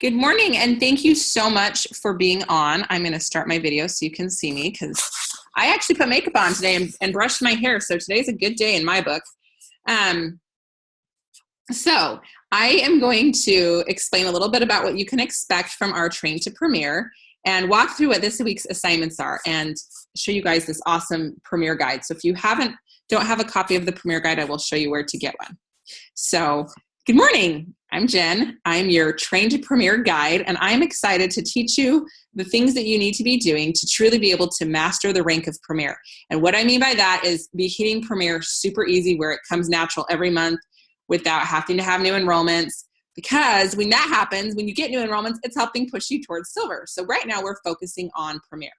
Good morning, and thank you so much for being on. I'm going to start my video so you can see me because I actually put makeup on today and brushed my hair, so today's a good day in my book. So I am going to explain a little bit about what you can expect from our Train to Premier and walk through what this week's assignments are and show you guys this awesome Premier guide. So if you don't have a copy of the Premier guide, I will show you where to get one. So good morning. I'm Jen. I'm your Train to Premier guide, and I'm excited to teach you the things that you need to be doing to truly be able to master the rank of Premier. And what I mean by that is be hitting Premier super easy where it comes natural every month without having to have new enrollments. Because when that happens, when you get new enrollments, it's helping push you towards Silver. So right now we're focusing on Premier.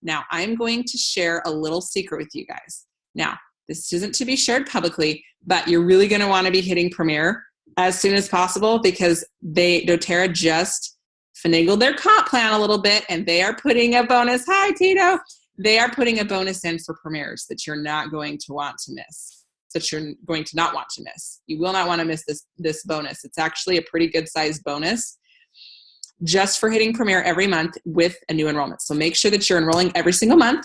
Now I'm going to share a little secret with you guys. Now, this isn't to be shared publicly, but you're really going to want to be hitting Premier as soon as possible because doTERRA just finagled their comp plan a little bit and they are putting a bonus. Hi, Tito. They are putting a bonus in for Premiers that you're not going to want to miss. You will not want to miss this bonus. It's actually a pretty good sized bonus just for hitting Premier every month with a new enrollment. So make sure that you're enrolling every single month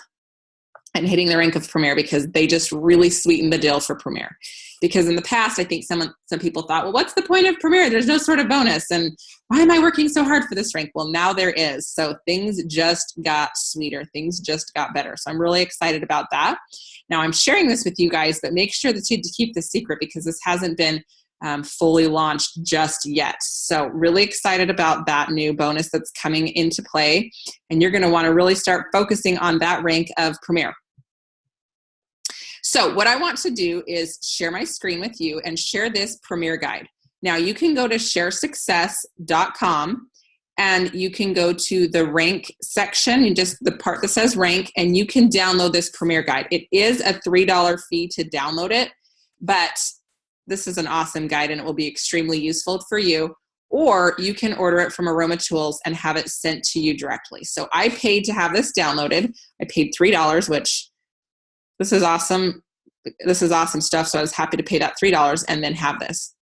and hitting the rank of Premier because they just really sweetened the deal for Premier. Because in the past, I think some people thought, well, what's the point of Premier? There's no sort of bonus. And why am I working so hard for this rank? Well, now there is. So things just got sweeter. Things just got better. So I'm really excited about that. Now I'm sharing this with you guys, but make sure that you keep the secret because this hasn't been fully launched just yet. So really excited about that new bonus that's coming into play. And you're going to want to really start focusing on that rank of Premier. So what I want to do is share my screen with you and share this Premier guide. Now you can go to sharesuccess.com and you can go to the rank section and just the part that says rank and you can download this Premier guide. It is a $3 fee to download it, but this is an awesome guide and it will be extremely useful for you. Or you can order it from Aroma Tools and have it sent to you directly. So I paid to have this downloaded. I paid $3, which this is awesome. This is awesome stuff. So I was happy to pay that $3 and then have this.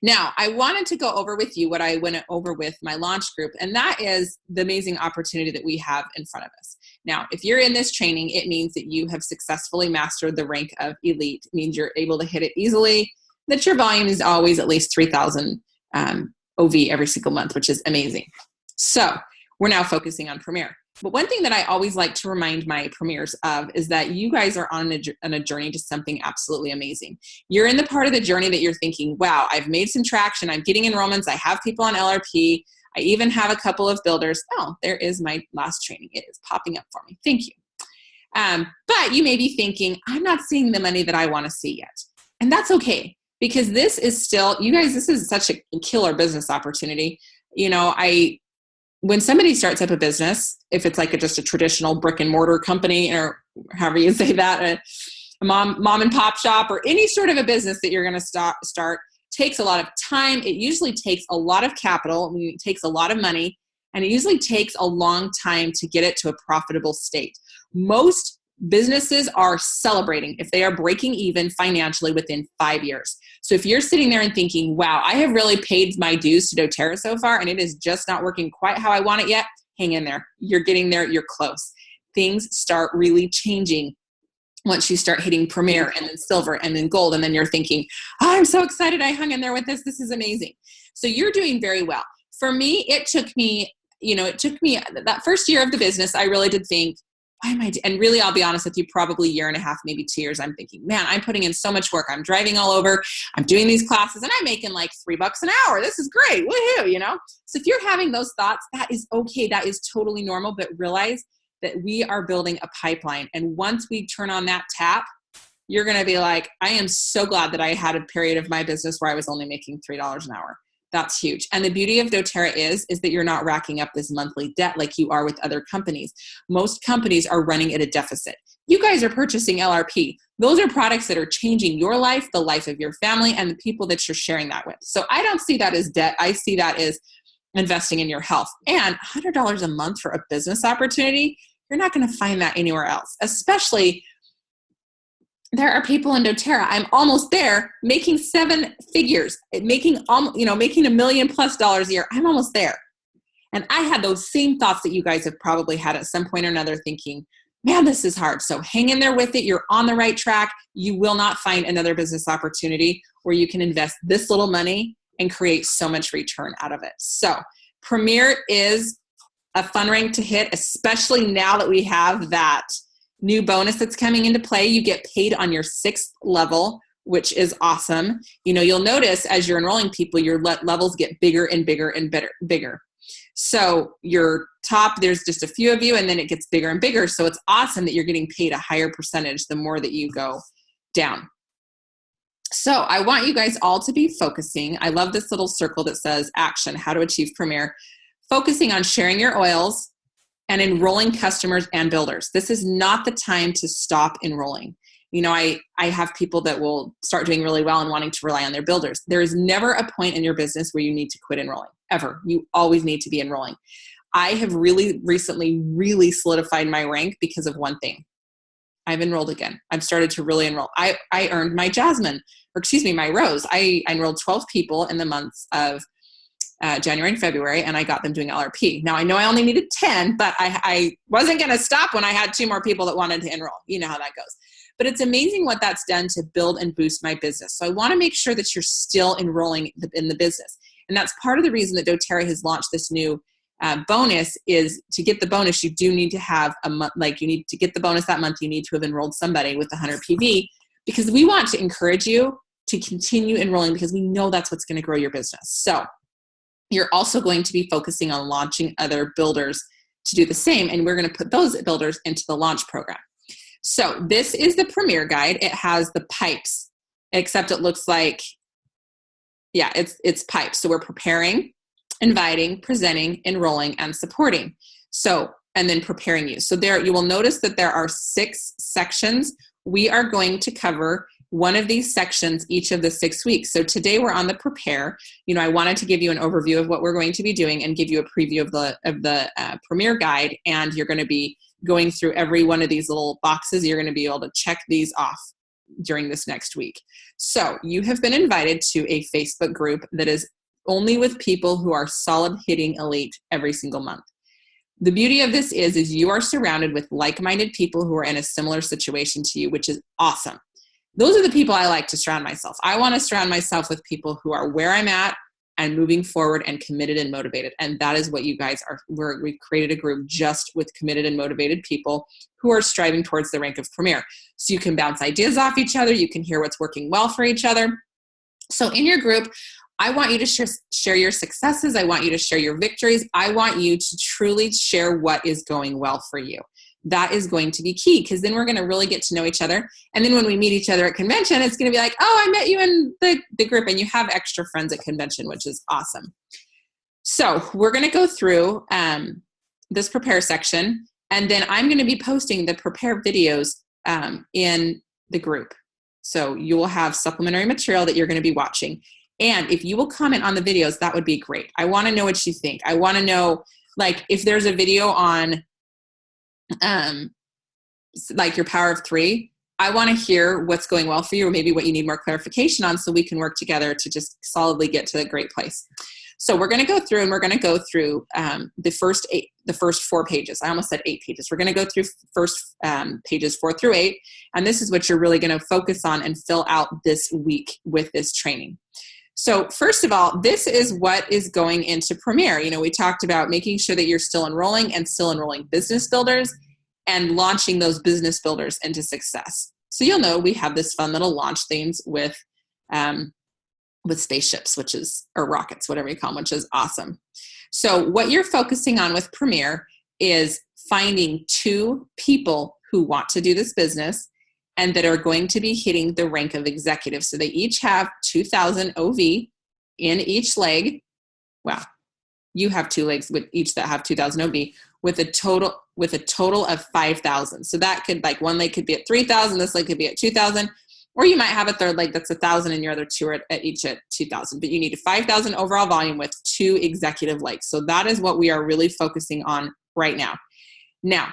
Now, I wanted to go over with you what I went over with my launch group, and that is the amazing opportunity that we have in front of us. Now, if you're in this training, it means that you have successfully mastered the rank of Elite. It means you're able to hit it easily, that your volume is always at least 3,000 OV every single month, which is amazing. So we're now focusing on Premier. But one thing that I always like to remind my Premiers of is that you guys are on a journey to something absolutely amazing. You're in the part of the journey that you're thinking, wow, I've made some traction. I'm getting enrollments. I have people on LRP. I even have a couple of builders. Oh, there is my last training. It is popping up for me. Thank you. But you may be thinking, I'm not seeing the money that I want to see yet. And that's okay because this is still, you guys, this is such a killer business opportunity. You know, when somebody starts up a business, if it's like just a traditional brick and mortar company or however you say that, a mom and pop shop or any sort of a business that you're going to start takes a lot of time. It usually takes a lot of capital. It takes a lot of money, and it usually takes a long time to get it to a profitable state. Most businesses are celebrating if they are breaking even financially within 5 years. So if you're sitting there and thinking, wow, I have really paid my dues to doTERRA so far and it is just not working quite how I want it yet, hang in there. You're getting there. You're close. Things start really changing once you start hitting Premier and then Silver and then Gold. And then you're thinking, oh, I'm so excited I hung in there with this. This is amazing. So you're doing very well. For me, it took me that first year of the business, I really did think, why am I and really, I'll be honest with you, probably a year and a half, maybe 2 years, I'm thinking, man, I'm putting in so much work. I'm driving all over. I'm doing these classes and I'm making like $3 an hour. This is great. Woohoo, you know? So if you're having those thoughts, that is okay. That is totally normal, but realize that we are building a pipeline. And once we turn on that tap, you're going to be like, I am so glad that I had a period of my business where I was only making $3 an hour. That's huge. And the beauty of doTERRA is that you're not racking up this monthly debt like you are with other companies. Most companies are running at a deficit. You guys are purchasing LRP. Those are products that are changing your life, the life of your family, and the people that you're sharing that with. So I don't see that as debt. I see that as investing in your health. And $100 a month for a business opportunity, you're not going to find that anywhere else, especially there are people in doTERRA. I'm almost there, making 7 figures, making $1 million+ a year. I'm almost there. And I had those same thoughts that you guys have probably had at some point or another, thinking, man, this is hard. So hang in there with it. You're on the right track. You will not find another business opportunity where you can invest this little money and create so much return out of it. So Premier is a fun rank to hit, especially now that we have that new bonus that's coming into play. You get paid on your 6th level, which is awesome. You'll notice as you're enrolling people, your levels get bigger and bigger and bigger. So your top, there's just a few of you, and then it gets bigger and bigger. So it's awesome that you're getting paid a higher percentage the more that you go down. So I want you guys all to be focusing. I love this little circle that says action, how to achieve Premier. Focusing on sharing your oils and enrolling customers and builders. This is not the time to stop enrolling. I have people that will start doing really well and wanting to rely on their builders. There is never a point in your business where you need to quit enrolling, ever. You always need to be enrolling. I have really recently solidified my rank because of one thing. I've enrolled again. I've started to really enroll. I earned my my rose. I enrolled 12 people in the months of January and February, and I got them doing LRP. Now, I know I only needed 10, but I wasn't going to stop when I had 2 more people that wanted to enroll. You know how that goes. But it's amazing what that's done to build and boost my business. So I want to make sure that you're still enrolling in the business. And that's part of the reason that doTERRA has launched this new bonus. Is to get the bonus, you do need to have you need to get the bonus that month, you need to have enrolled somebody with 100 PV, because we want to encourage you to continue enrolling, because we know that's what's going to grow your business. So you're also going to be focusing on launching other builders to do the same. And we're going to put those builders into the launch program. So this is the Premier guide. It has the pipes, except it looks like, it's pipes. So we're preparing, inviting, presenting, enrolling, and supporting. So, and then preparing you. So there, you will notice that there are 6 sections. We are going to cover one of these sections each of the 6 weeks. So today we're on the prepare. I wanted to give you an overview of what we're going to be doing and give you a preview of the Premier guide. And you're going to be going through every one of these little boxes. You're going to be able to check these off during this next week. So you have been invited to a Facebook group that is only with people who are solid hitting elite every single month. The beauty of this is you are surrounded with like-minded people who are in a similar situation to you, which is awesome. Those are the people I like to surround myself. I want to surround myself with people who are where I'm at and moving forward and committed and motivated. And that is what you guys are. We've created a group just with committed and motivated people who are striving towards the rank of Premier. So you can bounce ideas off each other. You can hear what's working well for each other. So in your group, I want you to share your successes. I want you to share your victories. I want you to truly share what is going well for you. That is going to be key, because then we're going to really get to know each other. And then when we meet each other at convention, it's going to be like, oh, I met you in the group, and you have extra friends at convention, which is awesome. So we're going to go through this prepare section, and then I'm going to be posting the prepare videos in the group. So you will have supplementary material that you're going to be watching. And if you will comment on the videos, that would be great. I want to know what you think. I want to know, if there's a video on your power of 3, I want to hear what's going well for you, or maybe what you need more clarification on, so we can work together to just solidly get to a great place. So we're going to go through, and we're going to go through the first 4 pages. I almost said 8 pages. We're going to go through first pages 4 through 8, and this is what you're really going to focus on and fill out this week with this training. So first of all, this is what is going into Premier. We talked about making sure that you're still enrolling business builders and launching those business builders into success. So you'll know we have this fun little launch themes with spaceships, or rockets, whatever you call them, which is awesome. So what you're focusing on with Premier is finding 2 people who want to do this business and that are going to be hitting the rank of executive. So they each have 2,000 OV in each leg. Wow. You have 2 legs with each that have 2,000 OV with a total of 5,000. So that could, one leg could be at 3,000. This leg could be at 2,000, or you might have a third leg that's 1,000 and your other 2 are at each at 2,000, but you need a 5,000 overall volume with 2 executive legs. So that is what we are really focusing on right now. Now,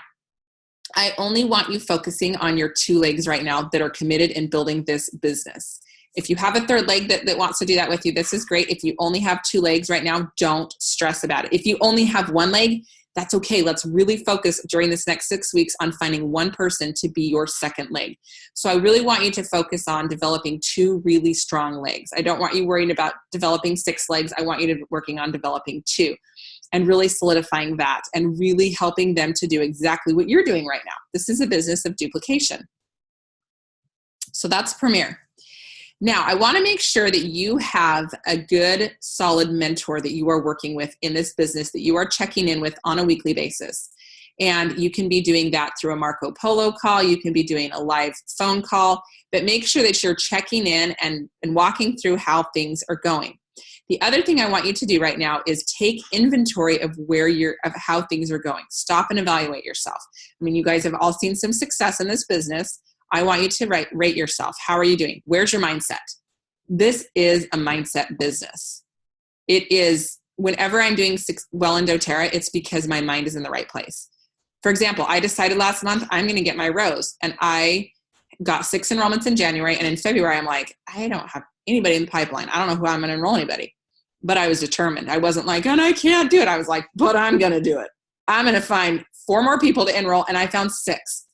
I only want you focusing on your 2 legs right now that are committed in building this business. If you have a third leg that wants to do that with you, this is great. If you only have 2 legs right now, don't stress about it. If you only have 1 leg, that's okay. Let's really focus during this next 6 weeks on finding one person to be your second leg. So I really want you to focus on developing 2 really strong legs. I don't want you worrying about developing 6 legs. I want you to be working on developing 2 and really solidifying that and really helping them to do exactly what you're doing right now. This is a business of duplication. So that's Premier. Now, I want to make sure that you have a good, solid mentor that you are working with in this business that you are checking in with on a weekly basis. And you can be doing that through a Marco Polo call. You can be doing a live phone call, but make sure that you're checking in and walking through how things are going. The other thing I want you to do right now is take inventory of of how things are going. Stop and evaluate yourself. I mean, you guys have all seen some success in this business. I want you to rate yourself. How are you doing? Where's your mindset? This is a mindset business. It is, whenever I'm doing well in doTERRA, it's because my mind is in the right place. For example, I decided last month I'm going to get my Rose, and I got 6 enrollments in January, and in February I'm like, I don't have anybody in the pipeline. I don't know who I'm going to enroll anybody. But I was determined. I wasn't like, and I can't do it. I was like, but I'm going to do it. I'm going to find 4 more people to enroll, and I found 6.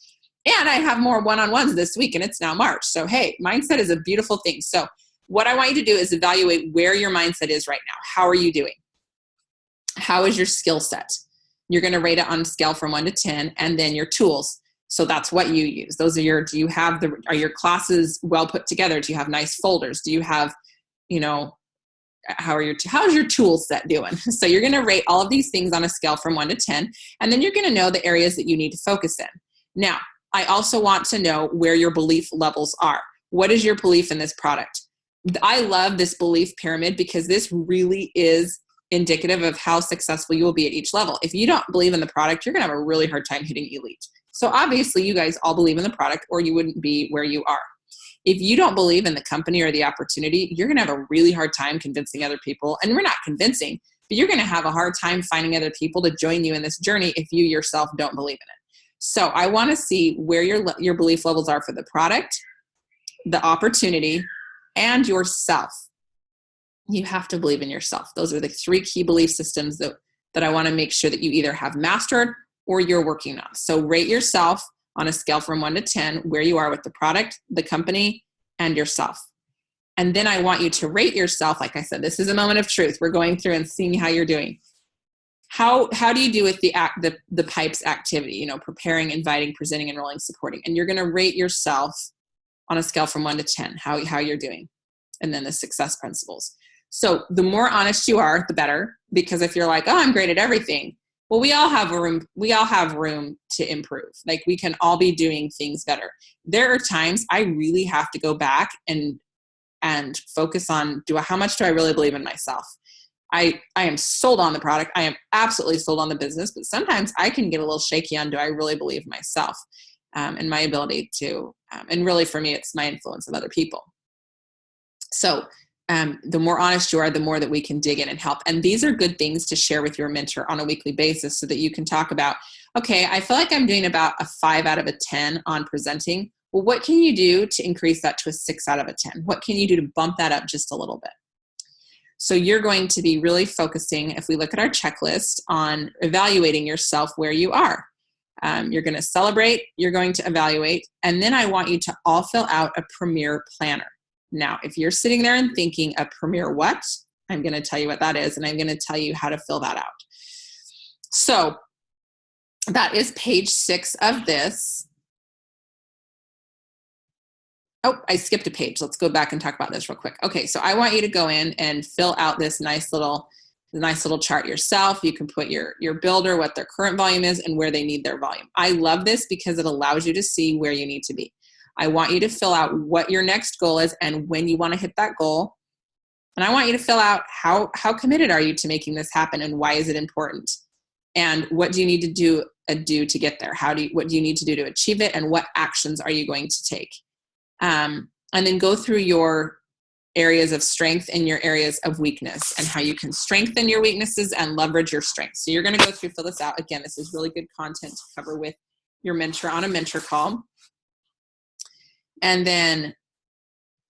And I have more one-on-ones this week, and it's now March. So, hey, mindset is a beautiful thing. So what I want you to do is evaluate where your mindset is right now. How are you doing? How is your skill set? You're going to rate it on a scale from 1 to 10, and then your tools. So that's what you use. Those are are your classes well put together? Do you have nice folders? Do you have, how's your tool set doing? So you're going to rate all of these things on a scale from 1 to 10, and then you're going to know the areas that you need to focus in. Now, I also want to know where your belief levels are. What is your belief in this product? I love this belief pyramid because this really is indicative of how successful you will be at each level. If you don't believe in the product, you're going to have a really hard time hitting elite. So obviously you guys all believe in the product or you wouldn't be where you are. If you don't believe in the company or the opportunity, you're going to have a really hard time convincing other people. And we're not convincing, but you're going to have a hard time finding other people to join you in this journey if you yourself don't believe in it. So I want to see where your belief levels are for the product, the opportunity, and yourself. You have to believe in yourself. Those are the 3 key belief systems that I want to make sure that you either have mastered or you're working on. So rate yourself on a scale from 1 to 10, where you are with the product, the company, and yourself. And then I want you to rate yourself. Like I said, this is a moment of truth. We're going through and seeing how you're doing. How do you do with the PIPES activity, preparing, inviting, presenting, enrolling, supporting? And you're going to rate yourself on a scale from 1 to 10, how you're doing. And then the success principles. So the more honest you are, the better, because if you're like, oh, I'm great at everything. Well, we all have room to improve. Like, we can all be doing things better. There are times I really have to go back and focus on, how much do I really believe in myself? I am sold on the product. I am absolutely sold on the business, but sometimes I can get a little shaky on, do I really believe myself and my ability to, and really for me, it's my influence of other people. So the more honest you are, the more that we can dig in and help. And these are good things to share with your mentor on a weekly basis so that you can talk about, okay, I feel like I'm doing about a 5 out of a 10 on presenting. Well, what can you do to increase that to a 6 out of a 10? What can you do to bump that up just a little bit? So you're going to be really focusing, if we look at our checklist, on evaluating yourself where you are. You're going to celebrate, you're going to evaluate, and then I want you to all fill out a Premier planner. Now, if you're sitting there and thinking, a Premier what? I'm going to tell you what that is, and I'm going to tell you how to fill that out. So that is page 6 of this. Oh, I skipped a page. Let's go back and talk about this real quick. Okay, so I want you to go in and fill out this nice little chart yourself. You can put your builder, what their current volume is, and where they need their volume. I love this because it allows you to see where you need to be. I want you to fill out what your next goal is and when you want to hit that goal. And I want you to fill out how committed are you to making this happen and why is it important? And what do you need to do to get there? What do you need to do to achieve it? And what actions are you going to take? And then go through your areas of strength and your areas of weakness and how you can strengthen your weaknesses and leverage your strengths. So you're going to go through, fill this out. Again, this is really good content to cover with your mentor on a mentor call. And then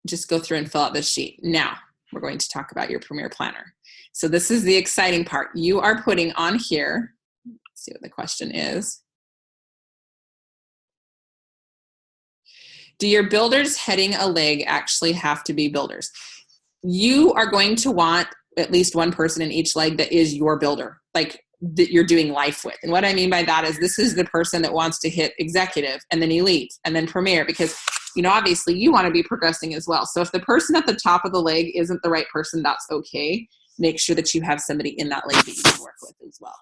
just go through and fill out this sheet. Now, we're going to talk about your Premier Planner. So this is the exciting part. You are putting on here, let's see what the question is. Do your builders heading a leg actually have to be builders? You are going to want at least one person in each leg that is your builder, like that you're doing life with. And what I mean by that is this is the person that wants to hit executive and then elite and then premier, because obviously you want to be progressing as well. So if the person at the top of the leg isn't the right person, that's okay. Make sure that you have somebody in that leg that you can work with as well.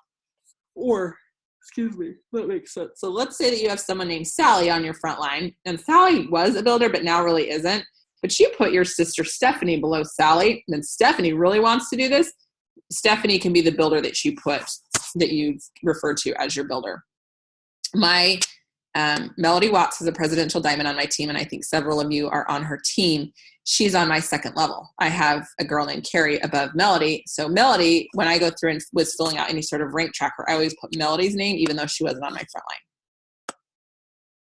Or, excuse me, that makes sense. So let's say that you have someone named Sally on your front line, and Sally was a builder, but now really isn't. But you put your sister Stephanie below Sally, and then Stephanie really wants to do this. Stephanie can be the builder that you refer to as your builder. My Melody Watts is a presidential diamond on my team, and I think several of you are on her team. She's on my second level. I have a girl named Carrie above Melody. So Melody, when I go through and was filling out any sort of rank tracker, I always put Melody's name, even though she wasn't on my front line.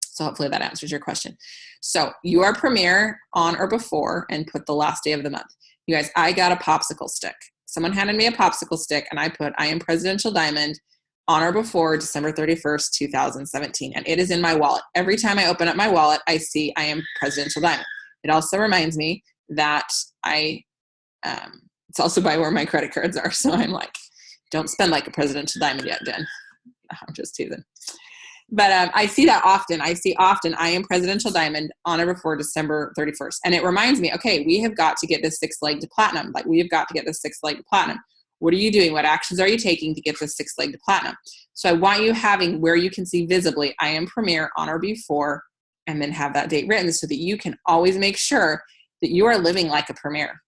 So hopefully that answers your question. So you are premier on or before, and put the last day of the month. You guys, I got a popsicle stick. Someone handed me a popsicle stick, and I put, I am presidential diamond on or before December 31st, 2017. And it is in my wallet. Every time I open up my wallet, I see I am presidential diamond. It also reminds me that it's also by where my credit cards are. So I'm like, don't spend like a presidential diamond yet, Jen. I'm just teasing. But I see that often. I see often I am presidential diamond on or before December 31st. And it reminds me, okay, we have got to get this sixth leg to platinum. Like we have got to get this sixth leg to platinum. What are you doing? What actions are you taking to get this sixth leg to platinum? So I want you having where you can see visibly, I am premier on or before, and then have that date written so that you can always make sure that you are living like a premier.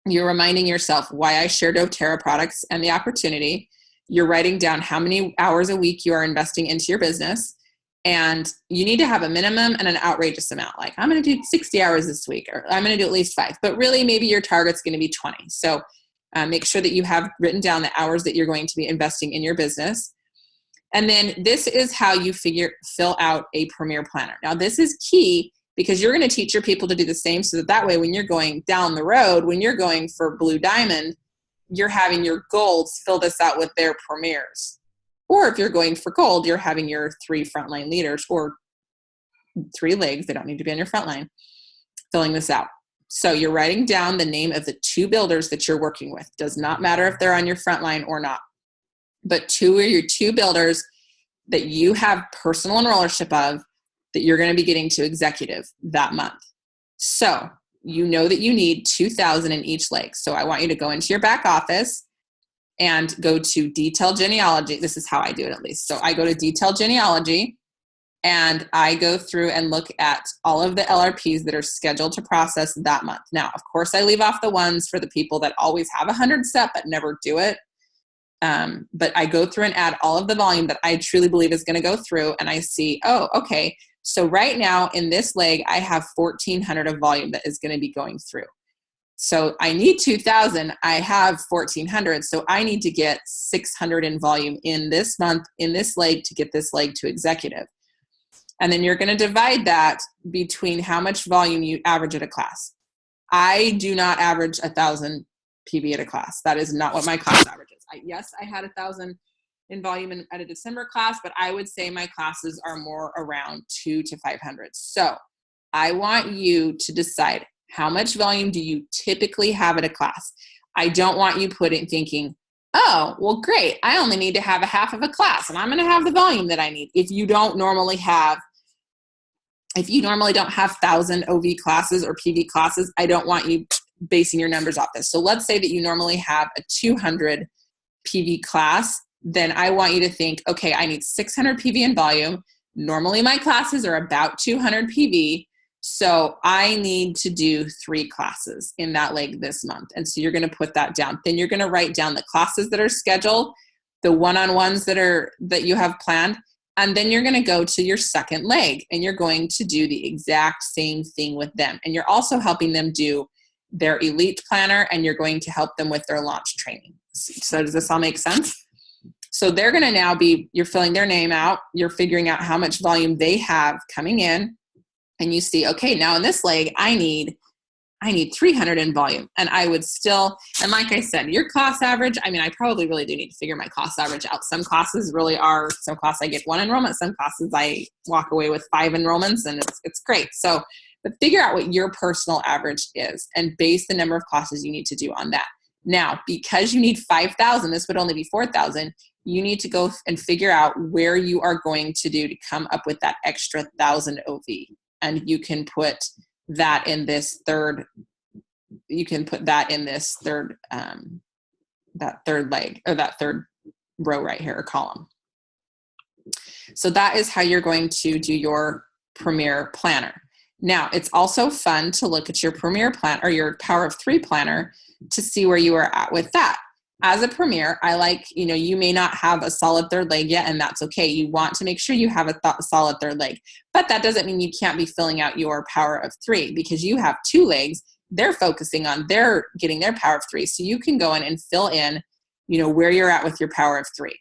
You're reminding yourself why I share doTERRA products and the opportunity. You're writing down how many hours a week you are investing into your business. And you need to have a minimum and an outrageous amount. Like I'm going to do 60 hours this week, or I'm going to do at least 5, but really maybe your target's going to be 20. So make sure that you have written down the hours that you're going to be investing in your business. And then this is how you fill out a Premier Planner. Now this is key because you're going to teach your people to do the same so that way when you're going down the road, when you're going for Blue Diamond, you're having your golds fill this out with their premiers. Or if you're going for gold, you're having your 3 frontline leaders or 3 legs, they don't need to be on your front line, filling this out. So you're writing down the name of the 2 builders that you're working with. Does not matter if they're on your front line or not. But 2 are your 2 builders that you have personal enrollership of that you're going to be getting to executive that month. So you know that you need 2,000 in each leg. So I want you to go into your back office and go to Detailed Genealogy. This is how I do it at least. So I go to Detailed Genealogy and I go through and look at all of the LRPs that are scheduled to process that month. Now, of course, I leave off the ones for the people that always have 100 step but never do it. But I go through and add all of the volume that I truly believe is going to go through, and I see, oh, okay. So right now in this leg, I have 1,400 of volume that is going to be going through. So I need 2,000. I have 1,400. So I need to get 600 in volume in this month, in this leg, to get this leg to executive. And then you're going to divide that between how much volume you average at a class. I do not average 1,000 PV at a class. That is not what my class averages. Yes, I had 1,000 in volume at a December class, but I would say my classes are more around 200 to 500. So I want you to decide how much volume do you typically have at a class. I don't want you thinking, oh, well, great. I only need to have a half of a class and I'm going to have the volume that I need. If you normally don't have 1,000 OV classes or PV classes, I don't want you basing your numbers off this. So let's say that you normally have a 200 PV class. Then I want you to think, okay, I need 600 PV in volume. Normally my classes are about 200 PV. So I need to do 3 classes in that leg this month. And so you're going to put that down. Then you're going to write down the classes that are scheduled, the one-on-ones that you have planned. And then you're going to go to your second leg and you're going to do the exact same thing with them. And you're also helping them do their elite planner and you're going to help them with their launch training. So does this all make sense? So they're going to now be, you're filling their name out, you're figuring out how much volume they have coming in, and you see, okay, now in this leg, I need 300 in volume. And I would still, and like I said, your class average, I mean, I probably really do need to figure my class average out. Some classes really are, some classes I get 1 enrollment, some classes I walk away with 5 enrollments, and it's great. So, but figure out what your personal average is and base the number of classes you need to do on that. Now, because you need 5,000, this would only be 4,000, you need to go and figure out where you are going to do to come up with that extra 1,000 OV. And you can put that in this third, that third leg, or that third row right here, or column. So that is how you're going to do your Premier Planner. Now, it's also fun to look at your Premier Plan or your Power of 3 planner to see where you are at with that. As a Premier, I like, you may not have a solid third leg yet, and that's okay. You want to make sure you have a solid third leg, but that doesn't mean you can't be filling out your Power of 3, because you have 2 legs. They're focusing on getting their Power of 3. So you can go in and fill in, where you're at with your Power of 3.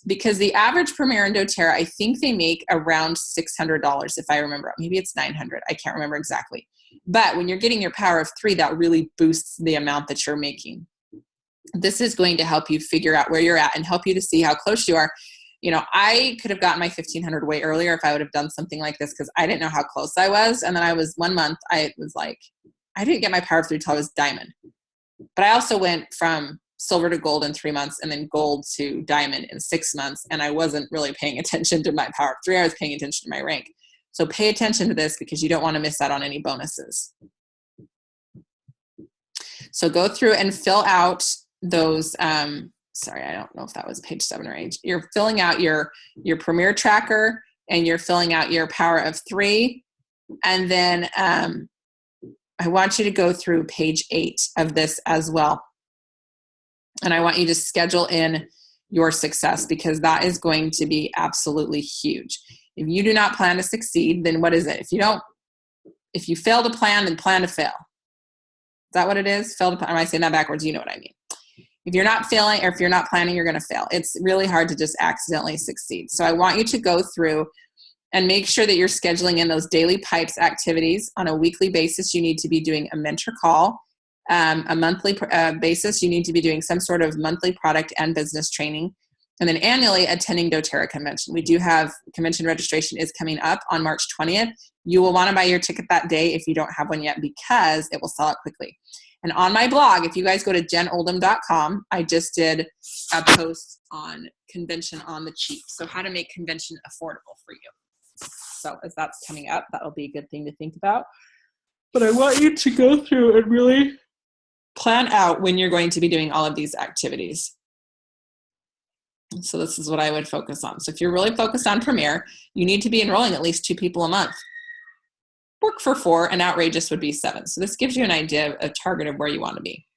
Because the average Premier in doTERRA, I think they make around $600, if I remember. Maybe it's $900. I can't remember exactly. But when you're getting your Power of 3, that really boosts the amount that you're making. This is going to help you figure out where you're at and help you to see how close you are. I could have gotten my 1,500 way earlier if I would have done something like this, because I didn't know how close I was. And then I was 1 month, I was like, I didn't get my Power of 3 until I was diamond. But I also went from silver to gold in 3 months, and then gold to diamond in 6 months. And I wasn't really paying attention to my Power of 3. I was paying attention to my rank. So pay attention to this, because you don't want to miss out on any bonuses. So go through and fill out those, sorry, I don't know if that was page 7 or 8. You're filling out your Premier tracker, and you're filling out your Power of 3. And then I want you to go through page 8 of this as well. And I want you to schedule in your success, because that is going to be absolutely huge. If you do not plan to succeed, then what is it? If you fail to plan, then plan to fail. Is that what it is? Fail to plan. Am I saying that backwards? You know what I mean. If you're not failing, or if you're not planning, you're going to fail. It's really hard to just accidentally succeed. So I want you to go through and make sure that you're scheduling in those daily pipes activities. On a weekly basis, you need to be doing a mentor call. A monthly basis, you need to be doing some sort of monthly product and business training. And then annually attending doTERRA convention. We do have convention registration is coming up on March 20th. You will want to buy your ticket that day if you don't have one yet, because it will sell out quickly. And on my blog, if you guys go to jenoldham.com, I just did a post on convention on the cheap. So how to make convention affordable for you. So as that's coming up, that'll be a good thing to think about. But I want you to go through and really plan out when you're going to be doing all of these activities. So this is what I would focus on. So if you're really focused on Premier, you need to be enrolling at least 2 people a month. Work for 4, and outrageous would be 7. So this gives you an idea, a target of where you want to be.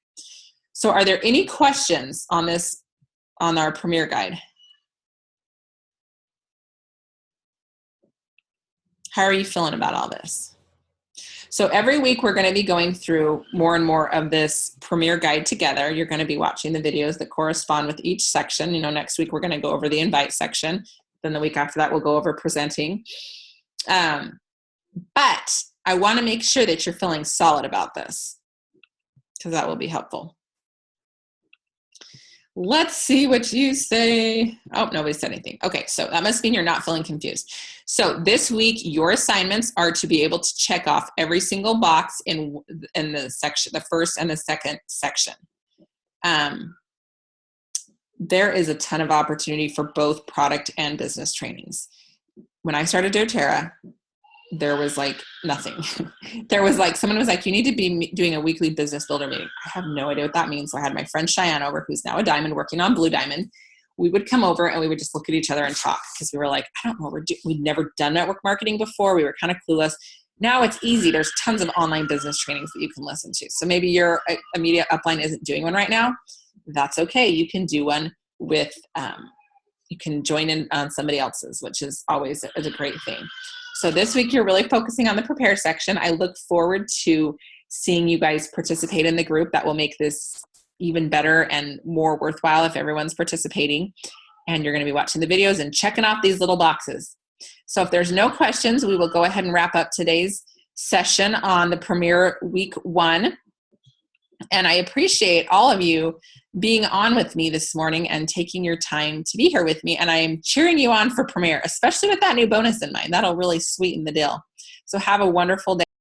So are there any questions on this, on our Premier guide? How are you feeling about all this? So every week we're going to be going through more and more of this Premier guide together. You're going to be watching the videos that correspond with each section. Next week we're going to go over the invite section. Then the week after that we'll go over presenting. But I want to make sure that you're feeling solid about this, because that will be helpful. Let's see what you say. Oh, nobody said anything. Okay, so that must mean you're not feeling confused. So this week, your assignments are to be able to check off every single box in the section, the first and the second section. There is a ton of opportunity for both product and business trainings. When I started doTERRA, there was like nothing. There was like, someone was like, you need to be doing a weekly business builder meeting. I have no idea what that means. So I had my friend Cheyenne over, who's now a diamond, working on Blue Diamond. We would come over and we would just look at each other and talk, because we were like, I don't know, we'd never done network marketing before. We were kind of clueless. Now it's easy. There's tons of online business trainings that you can listen to. So maybe your immediate upline isn't doing one right now. That's okay. You can do one with, you can join in on somebody else's, which is always a great thing. So this week you're really focusing on the prepare section. I look forward to seeing you guys participate in the group. That will make this even better and more worthwhile if everyone's participating. and you're going to be watching the videos and checking off these little boxes. So if there's no questions, we will go ahead and wrap up today's session on the Premier Week 1. And I appreciate all of you being on with me this morning and taking your time to be here with me. And I am cheering you on for Premier, especially with that new bonus in mind. That'll really sweeten the deal. So have a wonderful day.